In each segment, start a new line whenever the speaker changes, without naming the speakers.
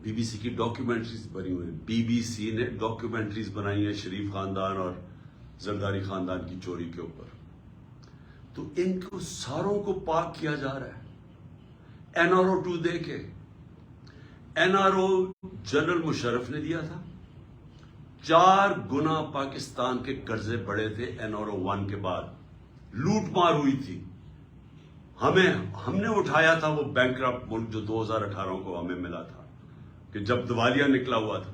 Be B C کی documentaries بنی ہوئی ہیں. بی بی سی نے ڈاکیومنٹریز بنائی ہیں شریف خاندان اور زرداری خاندان کی چوری کے اوپر. تو ان کو ساروں کو پاک کیا جا رہا ہے. این آر او 2 دے کے N R O general Musharraf نے دیا تھا. 4 گنا پاکستان کے قرضے بڑھے تھے این آر او 1 کے بعد. لوٹ مار ہوئی تھی. ہم نے اٹھایا تھا وہ بینکرپٹ ملک جو 2018 کو ہمیں ملا تھا کہ جب دیوالیہ نکلا ہوا تھا.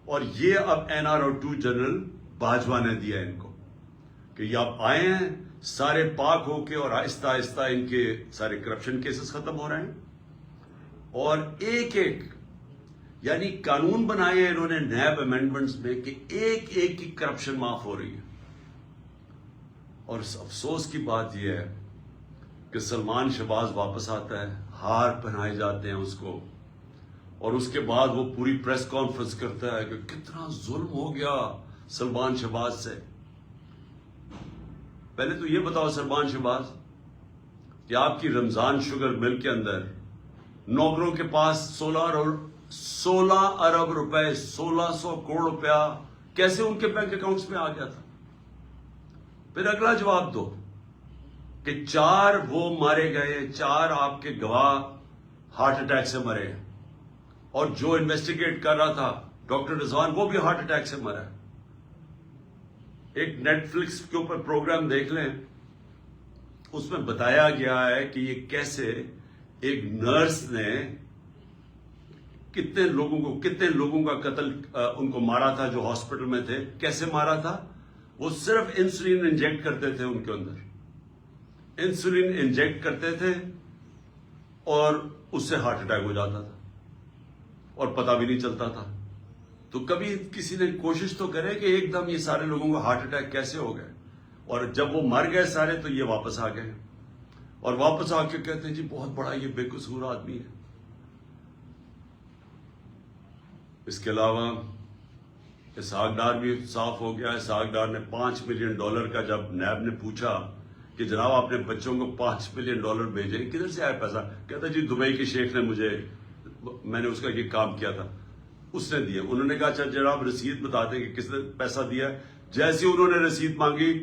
اور یہ اب N R O 2 general Bajwa نے دیا ان کو کہ یہ آپ آئے ہیں سارے پاک ہو کے اور آہستہ آہستہ ان کے سارے کرپشن کیسز ختم ہو رہے ہیں. اور ایک ایک یعنی قانون بنائے ہیں انہوں نے نیب امینڈمنٹس میں کہ ایک ایک کی کرپشن معاف ہو رہی ہے. اور افسوس کی بات یہ ہے کہ سلمان شہباز واپس آتا ہے, ہار پہنائے جاتے ہیں اس کو, اور اس کے بعد وہ پوری پریس کانفرنس کرتا ہے کہ کتنا ظلم ہو گیا سلمان شہباز سے. پہلے تو یہ بتاؤ سلمان شہباز کہ آپ کی رمضان شوگر مل کے اندر نوکروں کے پاس 16 ارب روپے 1600 کروڑ روپیہ کیسے ان کے بینک اکاؤنٹس میں آ گیا تھا؟ پھر اگلا جواب دو کہ 4 وہ مارے گئے, 4 آپ کے گواہ ہارٹ اٹیک سے مرے ہیں, اور جو انویسٹیگیٹ کر رہا تھا ڈاکٹر رضوان وہ بھی ہارٹ اٹیک سے مرا ہے. ایک نیٹ فلکس کے اوپر پروگرام دیکھ لیں, اس میں بتایا گیا ہے کہ یہ کیسے ایک نرس نے کتنے لوگوں کا قتل ان کو مارا تھا جو ہاسپٹل میں تھے. کیسے مارا تھا؟ وہ صرف انسولین انجیکٹ کرتے تھے ان کے اندر, انسولین انجیکٹ کرتے تھے اور اس سے ہارٹ اٹیک ہو جاتا تھا اور پتہ بھی نہیں چلتا تھا. تو کبھی کسی نے کوشش تو کرے کہ ایک دم یہ سارے لوگوں کو ہارٹ اٹیک کیسے ہو گئے, اور جب وہ مر گئے سارے تو یہ واپس آ گئے, اور واپس آ کے کہتے ہیں جی بہت بڑا یہ بے قصور آدمی ہے. اس کے علاوہ اسحاق ڈار بھی صاف ہو گیا. اسحاق ڈار نے $5 ملین کا جب نیب نے پوچھا کہ جناب آپ نے بچوں کو $5 ملین بھیجے, کدھر سے آیا پیسہ؟ کہتا جی دبئی کے شیخ نے میں نے اس کا یہ کام کیا تھا, اس نے دیا. انہوں نے کہا اچھا جناب رسید بتا دیں کہ کس نے پیسہ دیا. جیسے انہوں نے رسید مانگی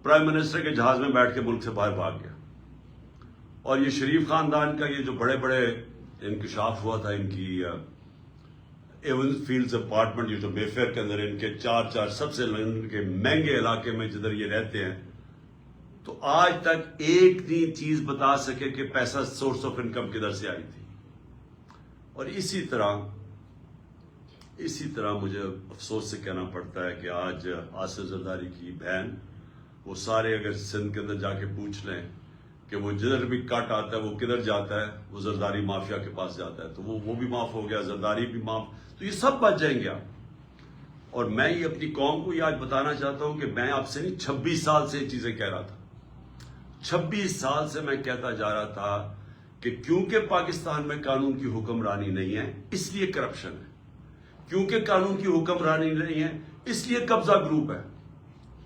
پرائم منسٹر کے جہاز میں بیٹھ کے ملک سے باہر بھاگ گیا. اور یہ شریف خاندان کا یہ جو بڑے بڑے انکشاف ہوا تھا ان کی ایونز فیلڈز اپارٹمنٹ, یہ جو بے فیئر کے اندر ان کے 4 سب سے لندن کے مہنگے علاقے میں جدھر یہ رہتے ہیں, تو آج تک ایک نہیں چیز بتا سکے کہ پیسہ سورس آف انکم کدھر سے آئی تھی. اور اسی طرح مجھے افسوس سے کہنا پڑتا ہے کہ آج آصف زرداری کی بہن, وہ سارے اگر سندھ کے اندر جا کے پوچھ لیں کہ وہ جدھر بھی کٹ آتا ہے وہ کدھر جاتا ہے, وہ زرداری مافیا کے پاس جاتا ہے. تو وہ بھی معاف ہو گیا, زرداری بھی معاف, تو یہ سب بچ جائیں گے آپ. اور میں یہ اپنی قوم کو یہ آج بتانا چاہتا ہوں کہ میں آپ سے نہیں 26 سال سے یہ چیزیں کہہ رہا تھا. 26 سال سے میں کہتا جا رہا تھا کہ کیونکہ پاکستان میں قانون کی حکمرانی نہیں ہے اس لیے کرپشن ہے, کیونکہ قانون کی حکمرانی نہیں ہے اس لیے قبضہ گروپ ہے.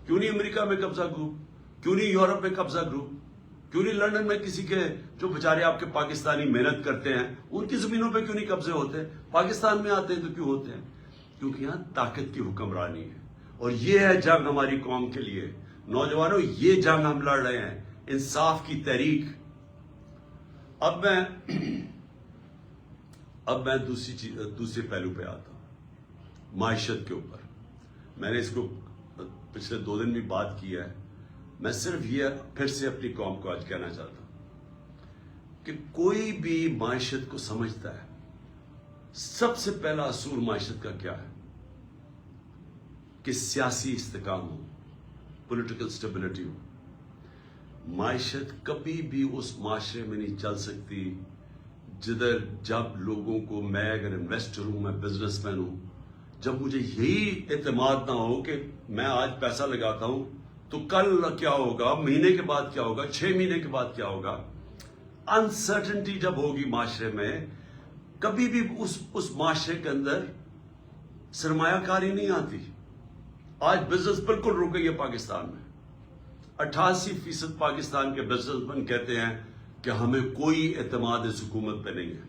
کیوں نہیں امریکہ میں قبضہ گروپ, کیوں نہیں یورپ میں قبضہ گروپ, کیوں نہیں لندن میں کسی کے جو بیچارے آپ کے پاکستانی محنت کرتے ہیں ان کی زمینوں پہ کیوں نہیں قبضے ہوتے؟ پاکستان میں آتے ہیں تو کیوں ہوتے ہیں؟ کیونکہ یہاں طاقت کی حکمرانی ہے. اور یہ ہے جنگ ہماری قوم کے لیے. نوجوانوں یہ جنگ ہم لڑ رہے ہیں, انصاف کی تحریک. اب میں دوسرے پہلو پہ آتا ہوں, معیشت کے اوپر. میں نے اس کو پچھلے 2 دن بھی بات کیا ہے. میں صرف یہ پھر سے اپنی قوم کو آج کہنا چاہتا ہوں کہ کوئی بھی معیشت کو سمجھتا ہے, سب سے پہلا اصول معیشت کا کیا ہے کہ سیاسی استحکام ہو, پولیٹیکل سٹیبلٹی ہو. معیشت کبھی بھی اس معاشرے میں نہیں چل سکتی جدھر جب لوگوں کو, میں اگر انویسٹر ہوں, میں بزنس مین ہوں, جب مجھے یہی اعتماد نہ ہو کہ میں آج پیسہ لگاتا ہوں تو کل کیا ہوگا, مہینے کے بعد کیا ہوگا, 6 مہینے کے بعد کیا ہوگا. انسرٹنٹی جب ہوگی معاشرے میں, کبھی بھی اس معاشرے کے اندر سرمایہ کاری نہیں آتی. آج بزنس بالکل رک گئی ہے پاکستان میں. 88% پاکستان کے بزنس مین کہتے ہیں کہ ہمیں کوئی اعتماد اس حکومت پہ نہیں ہے.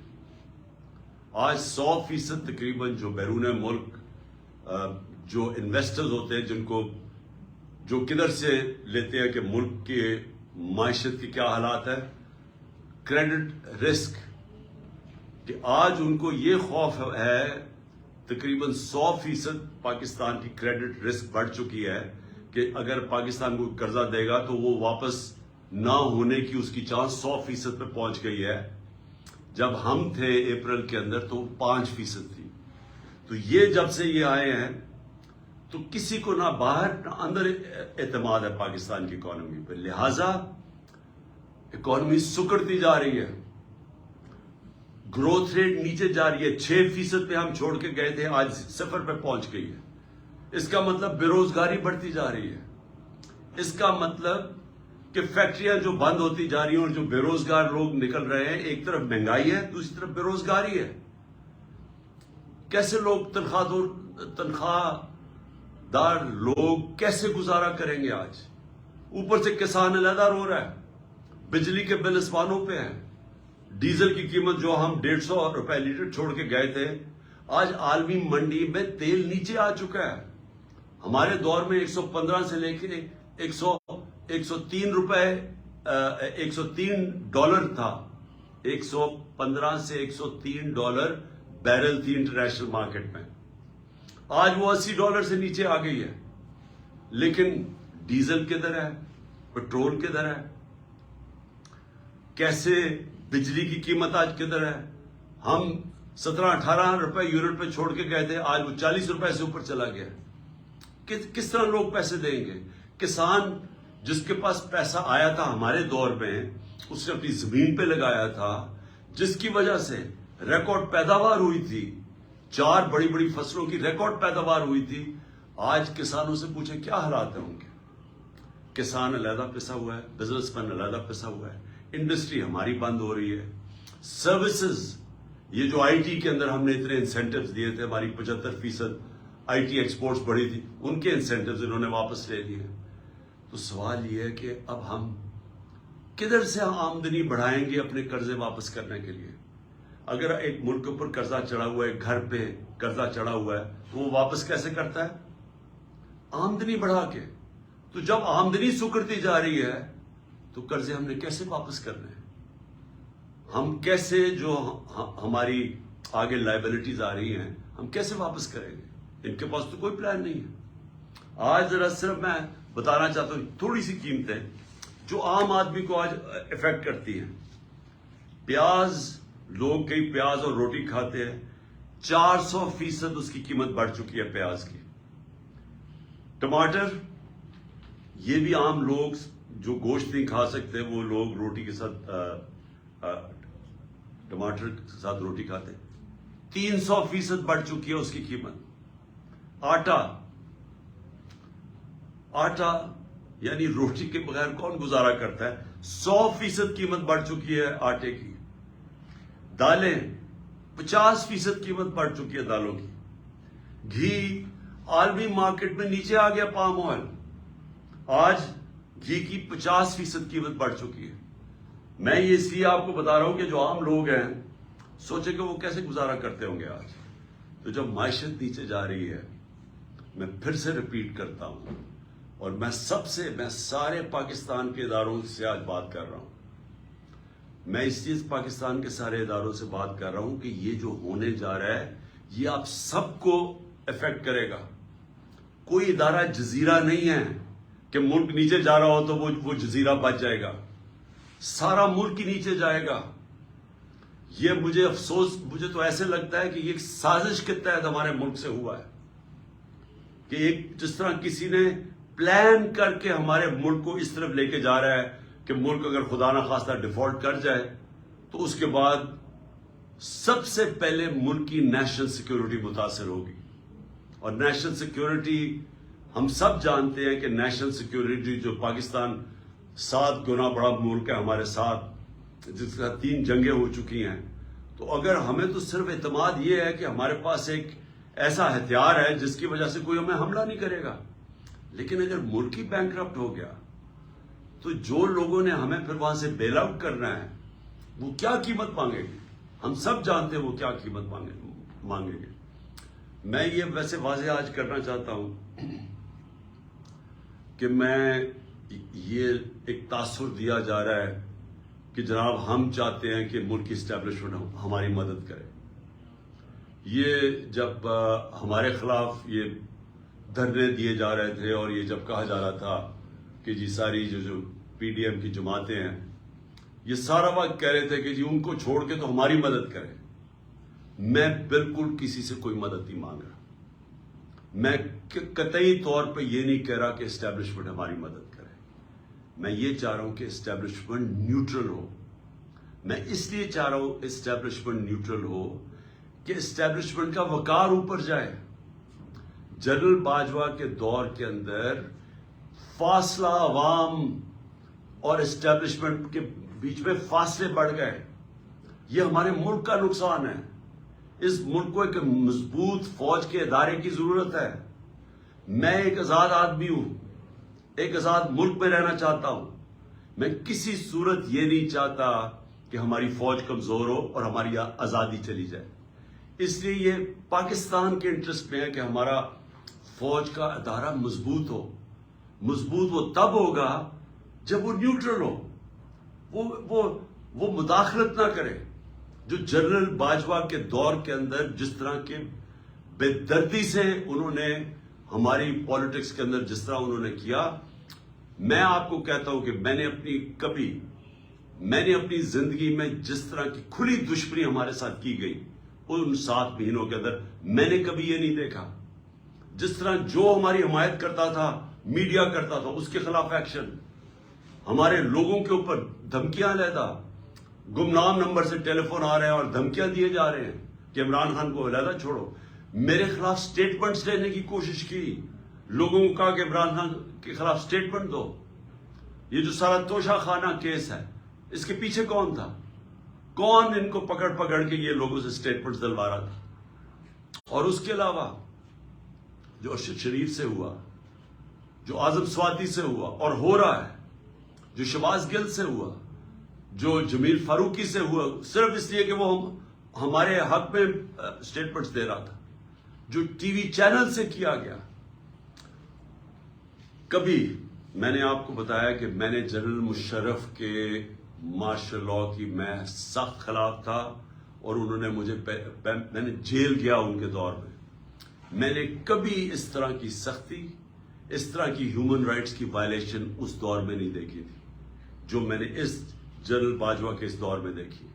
آج 100% تقریباً جو بیرون ملک جو انویسٹرز ہوتے ہیں، جن کو جو کدھر سے لیتے ہیں کہ ملک کے معیشت کی کیا حالات ہے، کریڈٹ رسک، کہ آج ان کو یہ خوف ہے، تقریباً 100% پاکستان کی کریڈٹ رسک بڑھ چکی ہے کہ اگر پاکستان کو قرضہ دے گا تو وہ واپس نہ ہونے کی اس کی چانس 100% پہ پہنچ گئی ہے. جب ہم تھے اپریل کے اندر تو 5% تھی. تو یہ جب سے یہ آئے ہیں تو کسی کو نہ باہر نہ اندر اعتماد ہے پاکستان کی اکانومی پہ، لہذا اکانومی سکڑتی جا رہی ہے، گروتھ ریٹ نیچے جا رہی ہے. 6% پہ ہم چھوڑ کے گئے تھے، آج 0 پہ پہنچ گئی ہے. اس کا مطلب بے روزگاری بڑھتی جا رہی ہے. اس کا مطلب کہ فیکٹریاں جو بند ہوتی جا رہی ہیں اور جو بے روزگار لوگ نکل رہے ہیں، ایک طرف مہنگائی ہے، دوسری طرف بے روزگاری ہے. کیسے لوگ تنخواہ دار لوگ کیسے گزارا کریں گے؟ آج اوپر سے کسان علیحدہ رو رہا ہے، بجلی کے بل اسمانوں پہ ہیں، ڈیزل کی قیمت جو ہم 150 روپے لیٹر چھوڑ کے گئے تھے، آج عالمی منڈی میں تیل نیچے آ چکا ہے. ہمارے دور میں 115 سے لے کے 103 روپے $103 تھا. 115 سے $103 بیرل تھی انٹرنیشنل مارکیٹ میں. آج وہ $80 سے نیچے آ گئی ہے. لیکن ڈیزل کدھر ہے؟ پیٹرول کدھر ہے؟ کیسے بجلی کی قیمت آج کدھر ہے؟ ہم 17-18 روپے یونٹ پہ چھوڑ کے گئے تھے، آج وہ 40 روپے سے اوپر چلا گیا. کس طرح لوگ پیسے دیں گے؟ کسان جس کے پاس پیسہ آیا تھا ہمارے دور میں، اس نے اپنی زمین پہ لگایا تھا، جس کی وجہ سے ریکارڈ پیداوار ہوئی تھی، 4 بڑی بڑی فصلوں کی ریکارڈ پیداوار ہوئی تھی. آج کسانوں سے پوچھیں کیا حالات ہیں ان کے؟ کسان علیحدہ پسا ہوا ہے، بزنس مین علیحدہ پسا ہوا ہے، انڈسٹری ہماری بند ہو رہی ہے. سروسز، یہ جو آئی ٹی کے اندر ہم نے اتنے انسینٹیوز دیے تھے، ہماری 75% آئی ٹی ایکسپورٹس بڑھی تھی، ان کے انسینٹیوز انہوں نے واپس لے لیے. تو سوال یہ ہے کہ اب ہم کدھر سے آمدنی بڑھائیں گے اپنے قرضے واپس کرنے کے لیے؟ اگر ایک ملک کے اوپر قرضہ چڑھا ہوا ہے، گھر پہ قرضہ چڑھا ہوا ہے، تو وہ واپس کیسے کرتا ہے؟ آمدنی بڑھا کے. تو جب آمدنی سکڑتی جا رہی ہے تو قرضے ہم نے کیسے واپس کرنے ہیں؟ ہم کیسے جو ہماری آگے لائبلٹیز آ رہی ہیں ہم کیسے واپس کریں گے؟ ان کے پاس تو کوئی پلان نہیں ہے. آج ذرا صرف میں بتانا چاہتا ہوں تھوڑی سی قیمتیں جو عام آدمی کو آج افیکٹ کرتی ہیں. پیاز، لوگ کئی پیاز اور روٹی کھاتے ہیں، 400% اس کی قیمت بڑھ چکی ہے پیاز کی. ٹماٹر، یہ بھی عام لوگ جو گوشت نہیں کھا سکتے وہ لوگ روٹی کے ساتھ ٹماٹر کے ساتھ روٹی کھاتے ہیں. 300% بڑھ چکی ہے اس کی قیمت. آٹا یعنی روٹی کے بغیر کون گزارا کرتا ہے؟ 100% قیمت بڑھ چکی ہے آٹے کی. دالیں، 50% قیمت بڑھ چکی ہے دالوں کی. گھی، عالمی مارکیٹ میں نیچے آ گیا پام آئل، آج گھی کی 50% قیمت بڑھ چکی ہے. میں یہ اس لیے آپ کو بتا رہا ہوں کہ جو عام لوگ ہیں سوچے کہ وہ کیسے گزارا کرتے ہوں گے آج. تو جب معیشت نیچے جا رہی ہے، میں پھر سے ریپیٹ کرتا ہوں، اور میں سارے پاکستان کے اداروں سے آج بات کر رہا ہوں. میں اس چیز پاکستان کے سارے اداروں سے بات کر رہا ہوں کہ یہ جو ہونے جا رہا ہے یہ آپ سب کو افیکٹ کرے گا. کوئی ادارہ جزیرہ نہیں ہے کہ ملک نیچے جا رہا ہو تو وہ جزیرہ بچ جائے گا. سارا ملک ہی نیچے جائے گا. یہ مجھے تو ایسے لگتا ہے کہ یہ ایک سازش کے تحت ہمارے ملک سے ہوا ہے، کہ ایک جس طرح کسی نے پلان کر کے ہمارے ملک کو اس طرف لے کے جا رہا ہے کہ ملک اگر خدا نہ خواستہ ڈیفالٹ کر جائے تو اس کے بعد سب سے پہلے ملک کی نیشنل سیکیورٹی متاثر ہوگی. اور نیشنل سیکیورٹی ہم سب جانتے ہیں کہ نیشنل سیکیورٹی جو پاکستان 7 گنا بڑا ملک ہے ہمارے ساتھ، جس کا 3 جنگیں ہو چکی ہیں. تو اگر ہمیں تو صرف اعتماد یہ ہے کہ ہمارے پاس ایک ایسا ہتھیار ہے جس کی وجہ سے کوئی ہمیں حملہ نہیں کرے گا، لیکن اگر ملک ہی بینکرپٹ ہو گیا تو جو لوگوں نے ہمیں پھر وہاں سے بیل آؤٹ کرنا ہے وہ کیا قیمت مانگے گی؟ ہم سب جانتے ہیں وہ کیا قیمت مانگیں گے. میں یہ ویسے واضح آج کرنا چاہتا ہوں کہ میں یہ ایک تاثر دیا جا رہا ہے کہ جناب ہم چاہتے ہیں کہ ملک کی اسٹیبلشمنٹ ہماری مدد کرے. یہ جب ہمارے خلاف یہ دھرنے دیے جا رہے تھے اور یہ جب کہا جا رہا تھا کہ جی ساری جو پی ڈی ایم کی جماعتیں ہیں یہ سارا وقت کہہ رہے تھے کہ جی ان کو چھوڑ کے تو ہماری مدد کریں. میں بالکل کسی سے کوئی مدد نہیں مانگ رہا. میں قطعی طور پہ یہ نہیں کہہ رہا کہ اسٹیبلشمنٹ ہماری مدد کرے. میں یہ چاہ رہا ہوں کہ اسٹیبلشمنٹ نیوٹرل ہو. میں اس لیے چاہ رہا ہوں اسٹیبلشمنٹ نیوٹرل ہو کہ اسٹیبلشمنٹ کا وقار اوپر جائے. جنرل باجوہ کے دور کے اندر فاصلہ عوام اور اسٹیبلشمنٹ کے بیچ میں فاصلے بڑھ گئے. یہ ہمارے ملک کا نقصان ہے. اس ملک کو ایک مضبوط فوج کے ادارے کی ضرورت ہے. میں ایک آزاد آدمی ہوں, ایک آزاد ملک میں رہنا چاہتا ہوں. میں کسی صورت یہ نہیں چاہتا کہ ہماری فوج کمزور ہو اور ہماری آزادی چلی جائے. اس لیے یہ پاکستان کے انٹرسٹ میں ہے کہ ہمارا فوج کا ادارہ مضبوط ہو. مضبوط وہ تب ہوگا جب وہ نیوٹرل ہو, وہ مداخلت نہ کرے. جو جنرل باجوہ کے دور کے اندر جس طرح کے بے دردی سے انہوں نے ہماری پالیٹکس کے اندر جس طرح انہوں نے کیا, میں آپ کو کہتا ہوں کہ میں نے اپنی زندگی میں جس طرح کی کھلی دشمنی ہمارے ساتھ کی گئی ان 7 مہینوں کے اندر میں نے کبھی یہ نہیں دیکھا. جس طرح جو ہماری حمایت کرتا تھا, میڈیا کرتا تھا, اس کے خلاف ایکشن, ہمارے لوگوں کے اوپر دھمکیاں علیحدہ, گمنام نمبر سے ٹیلی فون آ رہے ہیں اور دھمکیاں دیے جا رہے ہیں کہ عمران خان کو علیحدہ چھوڑو. میرے خلاف سٹیٹمنٹس لینے کی کوشش کی, لوگوں کو کہا کہ عمران خان کے خلاف سٹیٹمنٹ دو. یہ جو سارا توشہ خانہ کیس ہے اس کے پیچھے کون تھا؟ کون ان کو پکڑ کے یہ لوگوں سے سٹیٹمنٹس دلوا رہا تھا؟ اور اس کے علاوہ جو ارشد شریف سے ہوا, جو اعظم سواتی سے ہوا اور ہو رہا ہے, جو شہباز گل سے ہوا, جو جمیل فاروقی سے ہوا صرف اس لیے کہ وہ ہمارے حق میں سٹیٹمنٹس دے رہا تھا, جو ٹی وی چینل سے کیا گیا. کبھی میں نے آپ کو بتایا کہ میں نے جنرل مشرف کے مارشل لاء کی میں سخت خلاف تھا اور انہوں نے مجھے میں نے جیل گیا ان کے دور میں. میں نے کبھی اس طرح کی سختی, اس طرح کی ہیومن رائٹس کی وائلیشن اس دور میں نہیں دیکھی تھی جو میں نے اس جنرل باجوہ کے اس دور میں دیکھی.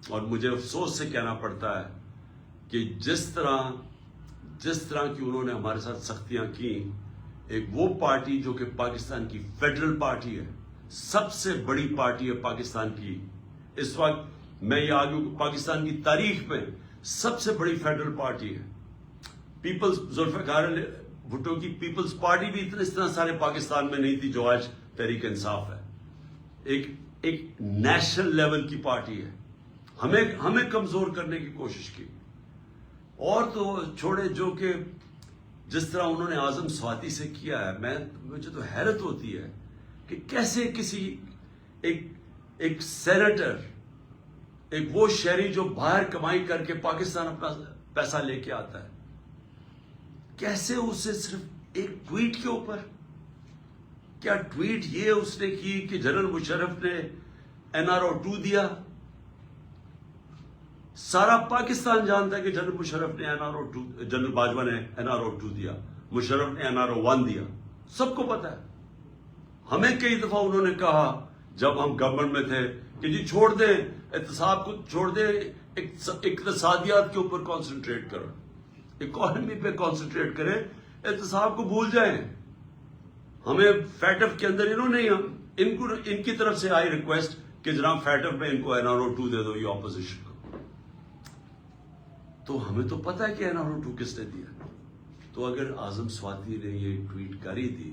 اور مجھے افسوس سے کہنا پڑتا ہے کہ جس طرح کی انہوں نے ہمارے ساتھ سختیاں کی, ایک وہ پارٹی جو کہ پاکستان کی فیڈرل پارٹی ہے, سب سے بڑی پارٹی ہے پاکستان کی اس وقت, میں یہ آگے پاکستان کی تاریخ میں سب سے بڑی فیڈرل پارٹی ہے. ذوالفقار بھٹو کی پیپلز پارٹی بھی اس طرح سارے پاکستان میں نہیں تھی جو آج تحریک انصاف ہے. ایک نیشنل لیول کی پارٹی ہے. ہمیں کمزور کرنے کی کوشش کی. اور تو چھوڑے جو کہ جس طرح انہوں نے اعظم سواتی سے کیا ہے, مجھے تو حیرت ہوتی ہے کہ کیسے کسی ایک سینیٹر, ایک وہ شہری جو باہر کمائی کر کے پاکستان اپنا پیسہ لے کے آتا ہے, کیسے اسے صرف ایک ٹویٹ کے اوپر, کیا ٹویٹ یہ اس نے کی کہ جنرل مشرف نے NRO 2 دیا؟ سارا پاکستان جانتا ہے کہ جنرل مشرف نے جنرل باجوہ نے NRO 2 دیا, مشرف نے NRO 1 دیا, سب کو پتا ہے. ہمیں کئی دفعہ انہوں نے کہا جب ہم گورنمنٹ میں تھے کہ جی چھوڑ دیں احتساب کو, چھوڑ دیں اقتصادیات کے اوپر کانسنٹریٹ کرو, اکانومی پہ کانسنٹریٹ کریں, احتساب کو بھول جائیں. ہمیں فیٹف کے اندر انہوں نے ان کی طرف سے آئی ریکویسٹ کہ جناب فیٹف میں ان کو NRO 2 دے دو, یہ اپوزیشن کو. تو ہمیں تو پتا ہے کہ NRO 2 کس نے دیا. تو اگر اعظم سواتی نے یہ ٹویٹ کری دی,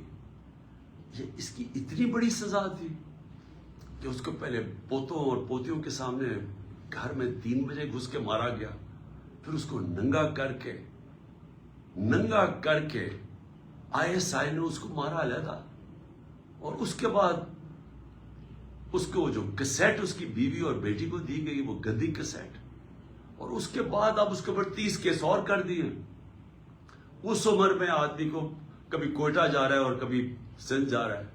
یہ اس کی اتنی بڑی سزا تھی کہ اس کو پہلے پوتوں اور پوتیوں کے سامنے گھر میں 3 بجے گھس کے مارا گیا, پھر اس کو ننگا کر کے ISI نے اس کو مارا علیحدہ, اور اس کے بعد اس کو جو کیسٹ اس کی بیوی اور بیٹی کو دی گئی وہ گندی کیسٹ, اور اس کے بعد اب اس کے اوپر 30 کیس اور کر دیے. اس عمر میں آدمی کو کبھی کوئٹہ جا رہا ہے اور کبھی سندھ جا رہا ہے.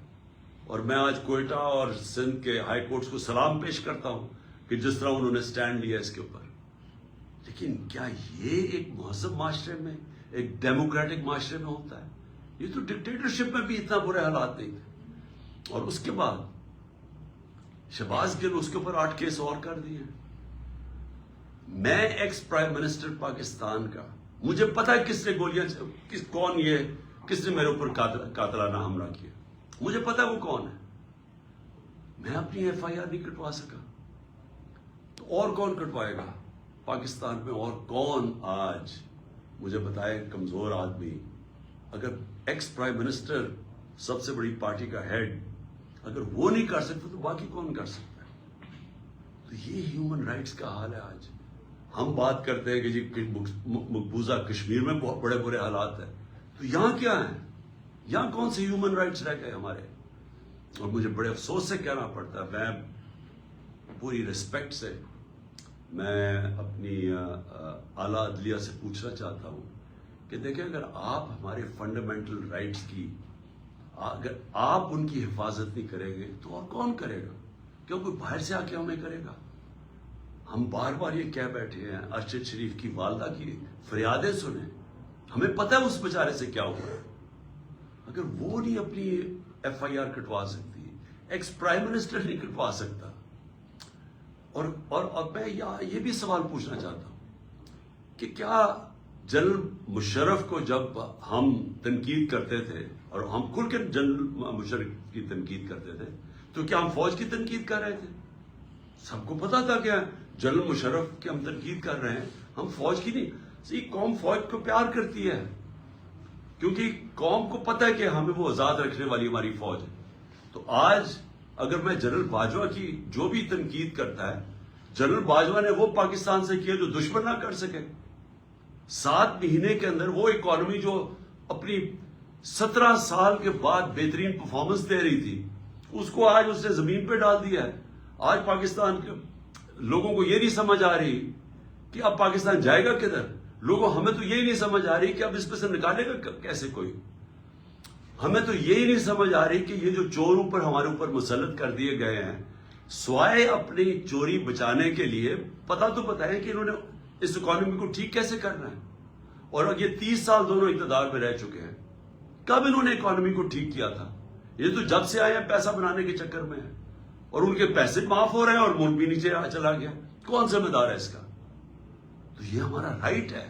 اور میں آج کوئٹہ اور سندھ کے ہائی کورٹس کو سلام پیش کرتا ہوں کہ جس طرح انہوں نے سٹینڈ لیا اس کے اوپر. لیکن کیا یہ ایک مہذب معاشرے میں، ایک ڈیموکریٹک معاشرے میں ہوتا ہے؟ یہ تو ڈکٹیٹرشپ میں بھی اتنا برے حالات نہیں تھے. اور اس کے بعد شہباز گل، اس کے اوپر 8 کیس اور کر دیے. میں ایکس پرائم منسٹر پاکستان کا، مجھے پتا ہے کس نے گولیاں، کون یہ، کس نے میرے اوپر قاتلانہ حملہ کیا، مجھے پتا ہے وہ کون ہے. میں اپنی ایف آئی آر نہیں کٹوا سکا تو اور کون کٹوائے گا پاکستان میں؟ اور کون آج مجھے بتائے کمزور آدمی، اگر ایکس پرائم منسٹر، سب سے بڑی پارٹی کا ہیڈ، اگر وہ نہیں کر سکتا تو باقی کون کر سکتا ہے؟ تو یہ ہیومن رائٹس کا حال ہے. آج ہم بات کرتے ہیں کہ جی مقبوضہ کشمیر میں بہت بڑے برے حالات ہیں، تو یہاں کیا ہیں؟ یہاں کون سے ہیومن رائٹس رہ گئے ہمارے؟ اور مجھے بڑے افسوس سے کہنا پڑتا ہے، میں پوری ریسپیکٹ سے میں اپنی اعلیٰ عدلیہ سے پوچھنا چاہتا ہوں کہ دیکھیں، اگر آپ ہمارے فنڈامنٹل رائٹس کی، اگر آپ ان کی حفاظت نہیں کریں گے تو اور کون کرے گا؟ کیوں کوئی باہر سے آ کے ہمیں کرے گا؟ ہم بار بار یہ کہہ بیٹھے ہیں، ارشد شریف کی والدہ کی فریادیں سنیں، ہمیں پتہ ہے اس بیچارے سے کیا ہوا. اگر وہ نہیں اپنی ایف آئی آر کٹوا سکتی، ایکس پرائم منسٹر نہیں کٹوا سکتا. اور میں یہ بھی سوال پوچھنا چاہتا ہوں کہ کیا جنرل مشرف کو جب ہم تنقید کرتے تھے، اور ہم کھل کے جنرل مشرف کی تنقید کرتے تھے، تو کیا ہم فوج کی تنقید کر رہے تھے؟ سب کو پتا تھا کہ جنرل مشرف کی ہم تنقید کر رہے ہیں، ہم فوج کی نہیں. قوم فوج کو پیار کرتی ہے کیونکہ قوم کو پتہ ہے کہ ہمیں وہ آزاد رکھنے والی ہماری فوج ہے. تو آج اگر میں جنرل باجوہ کی جو بھی تنقید کرتا ہے، جنرل باجوہ نے وہ پاکستان سے کیا جو دشمن نہ کر سکے. 7 مہینے کے اندر وہ اکانومی جو اپنی 17 سال کے بعد بہترین پرفارمنس دے رہی تھی، اس کو آج اس نے زمین پہ ڈال دیا ہے. آج پاکستان کے لوگوں کو یہ نہیں سمجھ آ رہی کہ اب پاکستان جائے گا کدھر. ہمیں تو یہی نہیں سمجھ آ رہی کہ اب اس پہ سے نکالے گا کیسے کوئی. ہمیں تو یہی نہیں سمجھ آ رہی کہ یہ جو چور اوپر ہمارے اوپر مسلط کر دیے گئے ہیں، سوائے اپنی چوری بچانے کے لیے، پتا تو بتائیں کہ انہوں نے اس اکانومی کو ٹھیک کیسے کرنا ہے. اور یہ 30 سال دونوں اقتدار میں رہ چکے ہیں، کب انہوں نے اکانومی کو ٹھیک کیا تھا؟ یہ تو جب سے آئے ہیں پیسہ بنانے کے چکر میں ہے، اور ان کے پیسے معاف ہو رہے ہیں اور ملک بھی نیچے چلا گیا. کون ذمہ دار ہے اس کا؟ تو یہ ہمارا رائٹ ہے،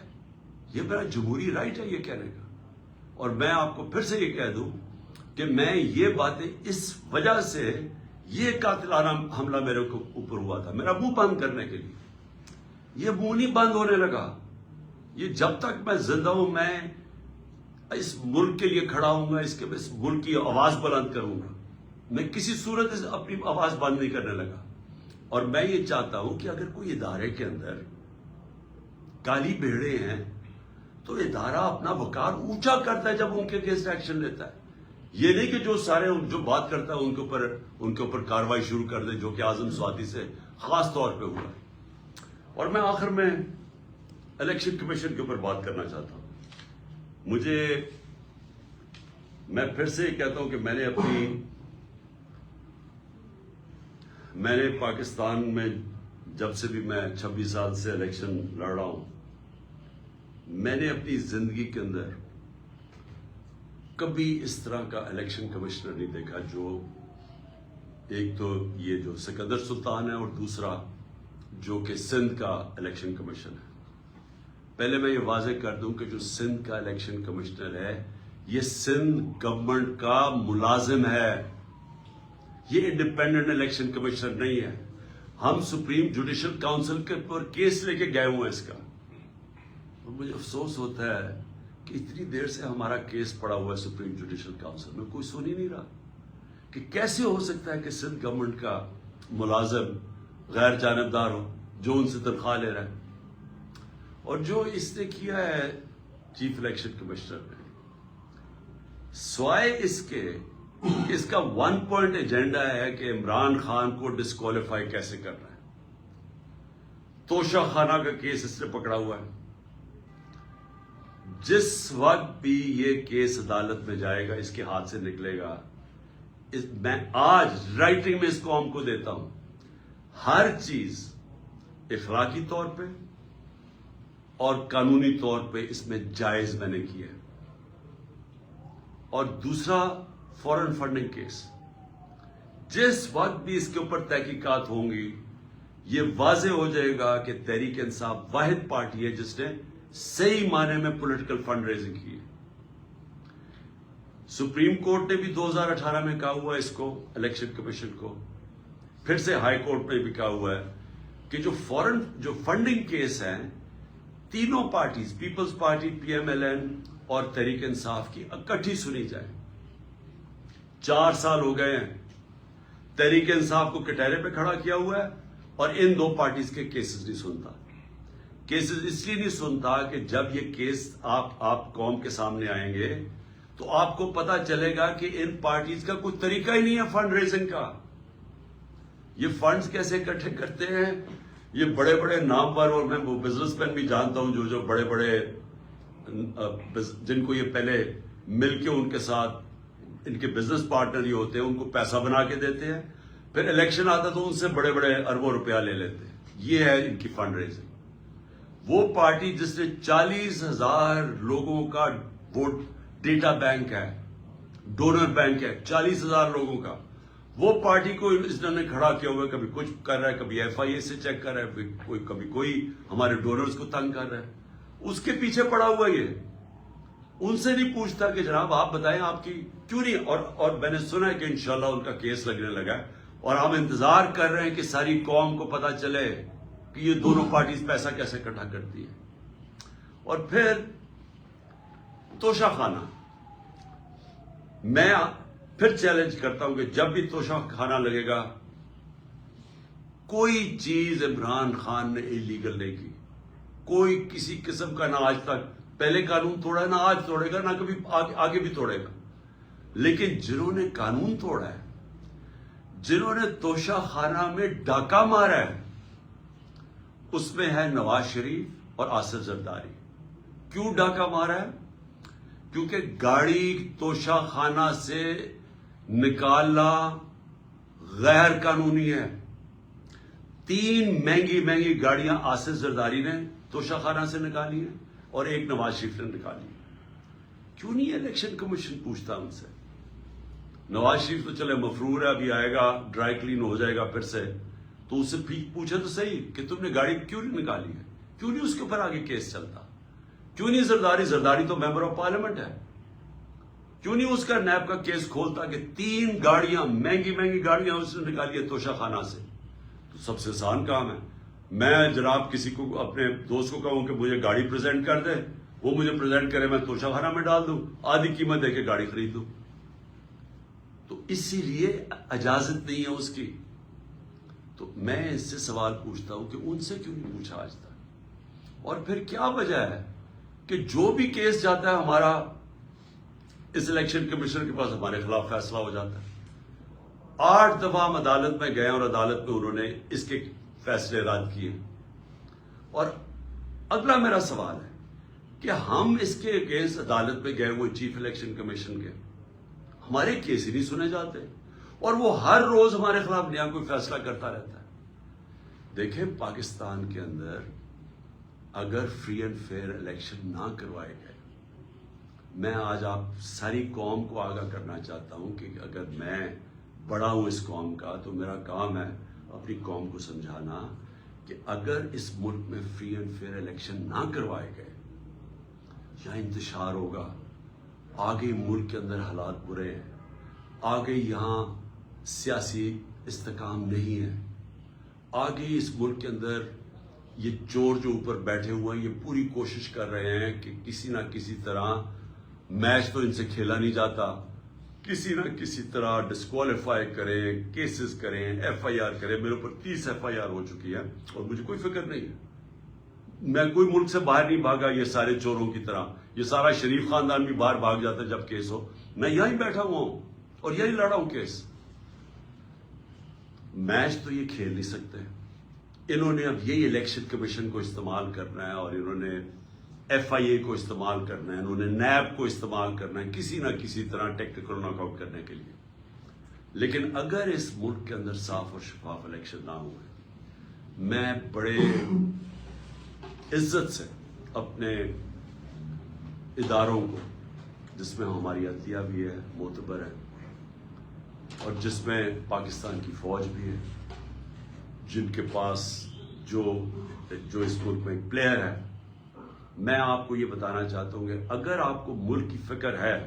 یہ میرا جمہوری رائٹ ہے یہ کہنے کا. اور میں آپ کو پھر سے یہ کہہ دوں کہ میں یہ باتیں اس وجہ سے، یہ قاتلانہ حملہ میرے اوپر ہوا تھا میرا منہ بند کرنے کے لیے. یہ منہ نہیں بند ہونے لگا. یہ جب تک میں زندہ ہوں، میں اس ملک کے لیے کھڑا ہوں گا، اس ملک کی آواز بلند کروں گا. میں کسی صورت سے اپنی آواز بند نہیں کرنے لگا. اور میں یہ چاہتا ہوں کہ اگر کوئی ادارے کے اندر کالی بھیڑے ہیں تو ادارہ اپنا وقار اونچا کرتا ہے جب ان کے اگینسٹ ایکشن لیتا ہے. یہ نہیں کہ جو بات کرتا ہے ان کے اوپر کاروائی شروع کر دے، جو کہ اعظم سوادی سے خاص طور پہ ہوا. اور میں آخر میں الیکشن کمیشن کے اوپر بات کرنا چاہتا ہوں. میں پھر سے یہ کہتا ہوں کہ میں نے پاکستان میں جب سے بھی میں 26 سال سے الیکشن لڑ رہا ہوں، میں نے اپنی زندگی کے اندر کبھی اس طرح کا الیکشن کمشنر نہیں دیکھا. جو ایک تو یہ جو سکندر سلطان ہے، اور دوسرا جو کہ سندھ کا الیکشن کمیشن ہے. پہلے میں یہ واضح کر دوں کہ جو سندھ کا الیکشن کمشنر ہے، یہ سندھ گورنمنٹ کا ملازم ہے، یہ انڈیپینڈنٹ الیکشن کمشنر نہیں ہے. ہم سپریم جوڈیشل کاؤنسل کے پر کیس لے کے گئے ہوئے ہیں اس کا. اور مجھے افسوس ہوتا ہے کہ اتنی دیر سے ہمارا کیس پڑا ہوا ہے سپریم جوڈیشل کاؤنسل میں، کوئی سن ہی نہیں رہا کہ کیسے ہو سکتا ہے کہ سندھ گورنمنٹ کا ملازم غیر جانبدار ہو جو ان سے تنخواہ لے رہا ہے. اور جو اس نے کیا ہے چیف الیکشن کمشنر نے، سوائے اس کے، اس کا 1 پوائنٹ ایجنڈا ہے کہ عمران خان کو ڈسکوالیفائی کیسے کرنا ہے. توشہ خانہ کا کیس اس نے پکڑا ہوا ہے. جس وقت بھی یہ کیس عدالت میں جائے گا، اس کے ہاتھ سے نکلے گا، میں آج رائٹنگ میں اس قوم کو دیتا ہوں، ہر چیز اخلاقی طور پہ اور قانونی طور پہ اس میں جائز میں نے کیا ہے. اور دوسرا فورن فنڈنگ کیس، جس وقت بھی اس کے اوپر تحقیقات ہوں گی، یہ واضح ہو جائے گا کہ تحریک انصاف واحد پارٹی ہے جس نے صحیح معنی میں پولیٹیکل فنڈ ریزنگ کی ہے. سپریم کورٹ نے بھی 2018 میں کہا ہوا ہے اس کو، الیکشن کمیشن کو، پھر سے ہائی کورٹ نے بھی کہا ہوا ہے کہ جو فنڈنگ کیس ہیں، تینوں parties, peoples party, P M L N اور تحریک انصاف کی اکٹھی سنی جائے. 4 سال ہو گئے ہیں، تحریک انصاف کو کٹہرے پہ کھڑا کیا ہوا ہے اور ان دو پارٹیز کے کیسز نہیں سنتا. کیسز اس لیے نہیں سنتا کہ جب یہ کیس آپ قوم کے سامنے آئیں گے تو آپ کو پتا چلے گا کہ ان پارٹیز کا کوئی طریقہ ہی نہیں ہے فنڈ ریزنگ کا. یہ فنڈز کیسے اکٹھے کرتے ہیں، یہ بڑے بڑے نامور، اور میں وہ بزنس مین بھی جانتا ہوں جو بڑے بڑے جن کو یہ پہلے مل کے ان کے ساتھ ان کے بزنس پارٹنر ہی ہوتے ہیں، ان کو پیسہ بنا کے دیتے ہیں، پھر الیکشن آتا تو ان سے بڑے بڑے اربوں روپیہ لے لیتے ہیں. یہ ہے ان کی فنڈ ریزنگ. وہ پارٹی جس نے 40,000 لوگوں کا ووٹ ڈیٹا بینک ہے، ڈونر بینک ہے 40,000 لوگوں کا، وہ پارٹی کو اس نے کھڑا کیا ہوا ہے. کبھی کچھ کر رہا ہے، کبھی ایف آئی اے سے چیک کر رہا ہے، کبھی کوئی ہمارے ڈونرز کو تنگ کر رہا ہے. اس کے پیچھے پڑا ہوا یہ، ان سے نہیں پوچھتا کہ جناب آپ بتائیں آپ کی کیوں نہیں. اور میں نے سنا ہے کہ انشاءاللہ ان کا کیس لگنے لگا ہے اور ہم انتظار کر رہے ہیں کہ ساری قوم کو پتا چلے کہ یہ دونوں پارٹیز پیسہ کیسے اکٹھا کرتی ہے. اور پھر توشہ خانہ، میں پھر چیلنج کرتا ہوں کہ جب بھی توشہ خانہ لگے گا، کوئی چیز عمران خان نے انلیگل نہیں کی، کوئی کسی قسم کا، نہ آج تک پہلے قانون توڑا ہے، نہ آج توڑے گا، نہ کبھی آگے بھی توڑے گا. لیکن جنہوں نے قانون توڑا ہے، جنہوں نے توشہ خانہ میں ڈاکہ مارا ہے، اس میں ہے نواز شریف اور آصف زرداری. کیوں ڈاکہ مارا ہے؟ کیونکہ گاڑی توشہ خانہ سے نکالنا غیر قانونی ہے. 3 مہنگی گاڑیاں آصف زرداری نے توشہ خانہ سے نکالی ہیں اور 1 نواز شریف نے نکالی. کیوں نہیں الیکشن کمیشن پوچھتا ان سے؟ نواز شریف تو چلے مفرور ہے، ابھی آئے گا، ڈرائی کلین ہو جائے گا پھر سے، تو اس سے پوچھے تو صحیح کہ تم نے گاڑی کیوں نہیں نکالی ہے، کیوں نہیں اس کے اوپر آگے کیس چلتا، کیوں نہیں زرداری تو ممبر آف پارلیمنٹ ہے، کیوں نہیں اس کا نیب کا کیس کھولتا کہ 3 گاڑیاں مہنگی گاڑیاں اس نے نکالی ہے توشہ خانہ سے. تو سب سے آسان کام ہے، میں جناب کسی کو اپنے دوست کو کہوں کہ مجھے گاڑی پریزنٹ کر دے، وہ مجھے پریزنٹ کرے، میں توشہ خانہ میں ڈال دوں، آدھی قیمت دے کے گاڑی خرید دوں. تو اسی لیے اجازت نہیں ہے اس کی. تو میں اس سے سوال پوچھتا ہوں کہ ان سے کیوں نہیں پوچھا آج تک؟ اور پھر کیا وجہ ہے کہ جو بھی کیس جاتا ہے ہمارا اس الیکشن کمیشن کے پاس ہمارے خلاف فیصلہ ہو جاتا ہے؟ 8 دفعہ ہم عدالت میں گئے اور عدالت میں انہوں نے اس کے فیصلے رد کیے. اور اگلا میرا سوال ہے کہ ہم اس کے اگینسٹ عدالت میں گئے ہوئے چیف الیکشن کمیشن کے، ہمارے کیس ہی نہیں سنے جاتے اور وہ ہر روز ہمارے خلاف نیا کوئی فیصلہ کرتا رہتا ہے. دیکھیں، پاکستان کے اندر اگر فری اینڈ فیئر الیکشن نہ کروائے گئے، میں آج آپ ساری قوم کو آگاہ کرنا چاہتا ہوں کہ اگر میں بڑا ہوں اس قوم کا تو میرا کام ہے اپنی قوم کو سمجھانا کہ اگر اس ملک میں فری اینڈ فیئر الیکشن نہ کروائے گئے، یا انتشار ہوگا، آگے ملک کے اندر حالات برے ہیں، آگے یہاں سیاسی استحکام نہیں ہے، آگے اس ملک کے اندر یہ چور جو اوپر بیٹھے ہوئے ہیں یہ پوری کوشش کر رہے ہیں کہ کسی نہ کسی طرح میچ تو ان سے کھیلا نہیں جاتا، کسی نہ کسی طرح ڈسکوالیفائی کریں، کیسز کریں، ایف آئی آر کریں. میرے اوپر 30 ایف آئی آر ہو چکی ہے اور مجھے کوئی فکر نہیں ہے. میں کوئی ملک سے باہر نہیں بھاگا یہ سارے چوروں کی طرح. یہ سارا شریف خاندان بھی باہر بھاگ جاتا ہے جب کیس ہو. میں یہیں بیٹھا ہوا ہوں اور یہیں لڑا ہوں کیس. میچ تو یہ کھیل نہیں سکتے. انہوں نے اب یہی الیکشن کمیشن کو استعمال کرنا ہے اور انہوں نے FIA کو استعمال کرنا ہے, انہوں نے نیب کو استعمال کرنا ہے کسی نہ کسی طرح ٹیکنیکل ناک آؤٹ کرنے کے لیے. لیکن اگر اس ملک کے اندر صاف اور شفاف الیکشن نہ ہوئے, میں بڑے عزت سے اپنے اداروں کو, جس میں ہماری عدلیہ بھی ہے, معتبر ہے, اور جس میں پاکستان کی فوج بھی ہے, جن کے پاس جو اس ملک میں ایک پلیئر ہے, میں آپ کو یہ بتانا چاہتا ہوں کہ اگر آپ کو ملک کی فکر ہے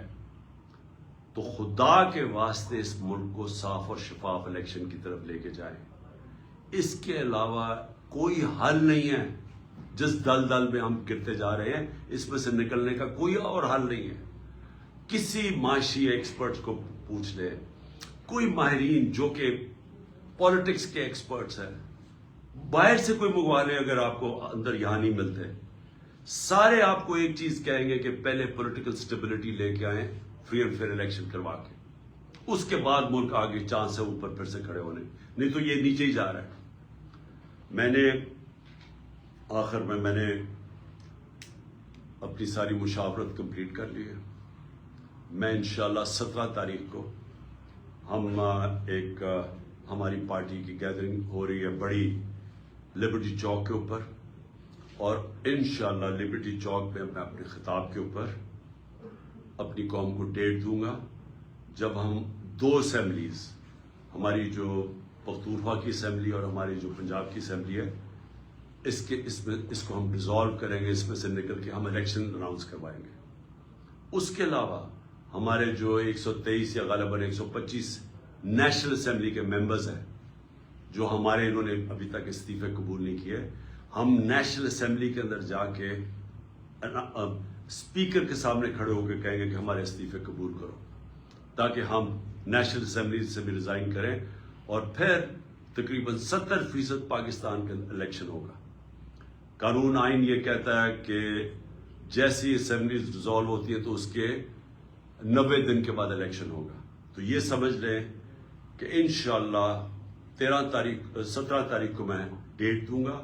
تو خدا کے واسطے اس ملک کو صاف اور شفاف الیکشن کی طرف لے کے جائیں. اس کے علاوہ کوئی حل نہیں ہے. جس دل میں ہم گرتے جا رہے ہیں, اس میں سے نکلنے کا کوئی اور حل نہیں ہے. کسی معاشی ایکسپرٹس کو پوچھ لے, کوئی ماہرین جو کہ پالیٹکس کے ایکسپرٹس ہیں, باہر سے کوئی منگوا لیں اگر آپ کو اندر یہاں نہیں ملتے, سارے آپ کو ایک چیز کہیں گے کہ پہلے پولیٹیکل سٹیبلٹی لے کے آئیں, فری اینڈ فیئر الیکشن کروا کے, اس کے بعد ملک آگے چانس ہے اوپر پھر سے کھڑے ہونے, نہیں تو یہ نیچے ہی جا رہا ہے. میں نے آخر میں نے اپنی ساری مشاورت کمپلیٹ کر لی ہے. میں انشاءاللہ 17 تاریخ کو ہم ہماری پارٹی کی گیدرنگ ہو رہی ہے بڑی لبرٹی چوک کے اوپر, اور انشاءاللہ لبرٹی چوک پہ میں اپنے خطاب کے اوپر اپنی قوم کو ڈیٹ دوں گا جب ہم 2 اسمبلیز, ہماری جو پختونخوا کی اسمبلی اور ہماری جو پنجاب کی اسمبلی ہے, اس کو ہم ڈیزالو کریں گے, اس میں سے نکل کے ہم الیکشن اناؤنس کروائیں گے. اس کے علاوہ ہمارے جو 123 یا غالباً 125 نیشنل اسمبلی کے ممبرز ہیں جو ہمارے, انہوں نے ابھی تک استعفے قبول نہیں کیے, ہم نیشنل اسمبلی کے اندر جا کے اسپیکر کے سامنے کھڑے ہو کے کہیں گے کہ ہمارے استعفے قبول کرو, تاکہ ہم نیشنل اسمبلی سے بھی ریزائن کریں, اور پھر تقریباً 70% پاکستان کا الیکشن ہوگا. قانون آئین یہ کہتا ہے کہ جیسی اسمبلیز ڈیزالو ہوتی ہے تو اس کے 90 دن کے بعد الیکشن ہوگا. تو یہ سمجھ لیں کہ انشاءاللہ 17 تاریخ کو میں ڈیٹ دوں گا,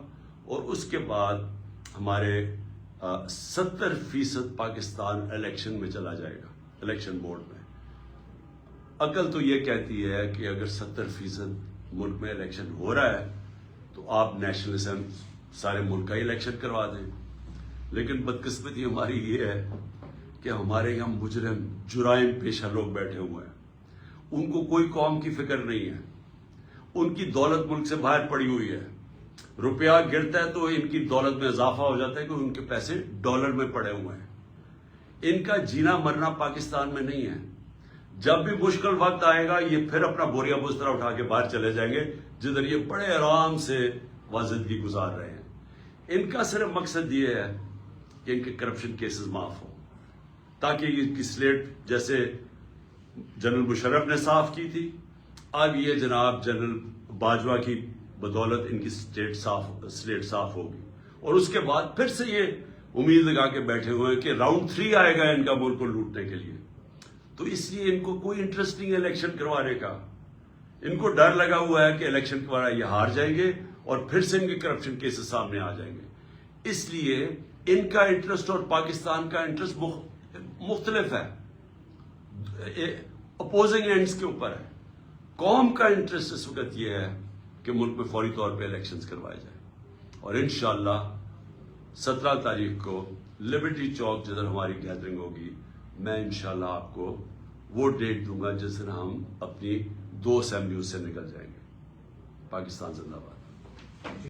اور اس کے بعد ہمارے 70% پاکستان الیکشن میں چلا جائے گا, الیکشن بورڈ میں. عقل تو یہ کہتی ہے کہ اگر 70% ملک میں الیکشن ہو رہا ہے تو آپ نیشنل اسمبلی سارے ملک کا الیکشن کروا دیں. لیکن بدقسمتی ہماری یہ ہے کہ ہمارے یہاں مجرم جرائم پیشہ لوگ بیٹھے ہوئے ہیں, ان کو کوئی قوم کی فکر نہیں ہے, ان کی دولت ملک سے باہر پڑی ہوئی ہے. روپیہ گرتا ہے تو ان کی دولت میں اضافہ ہو جاتا ہے کہ ان کے پیسے ڈالر میں پڑے ہوئے ہیں. ان کا جینا مرنا پاکستان میں نہیں ہے. جب بھی مشکل وقت آئے گا یہ پھر اپنا بوریا بسترا اٹھا کے باہر چلے جائیں گے, جدھر یہ بڑے آرام سے زندگی گزار رہے ہیں. ان کا صرف مقصد یہ ہے کہ ان کے کرپشن کیسز معاف ہوں, تاکہ ان کی سلیٹ جیسے جنرل مشرف نے صاف کی تھی, اب یہ جناب جنرل باجوہ کی بدولت ان کی سلیٹ صاف ہوگی, اور اس کے بعد پھر سے یہ امید لگا کے بیٹھے ہوئے ہیں کہ راؤنڈ 3 آئے گا ان کا ملک کو لوٹنے کے لیے. تو اس لیے ان کو کوئی انٹرسٹ نہیں ہے الیکشن کروانے کا. ان کو ڈر لگا ہوا ہے کہ الیکشن کروانا یہ ہار جائیں گے اور پھر سے ان کے کرپشن کیسز سامنے آ جائیں گے. اس لیے ان کا انٹرسٹ اور پاکستان کا انٹرسٹ مختلف ہے, اپوزنگ اینڈز کے اوپر ہے. قوم کا انٹرسٹ اس وقت یہ ہے کہ ملک میں فوری طور پہ الیکشنز کروائے جائیں, اور انشاءاللہ 17 تاریخ کو لبرٹی چوک جدھر ہماری گیدرنگ ہوگی, میں انشاءاللہ آپ کو وہ ڈیٹ دوں گا جس دن ہم اپنی 2 اسمبلیوں سے نکل جائیں گے. پاکستان زندہ باد.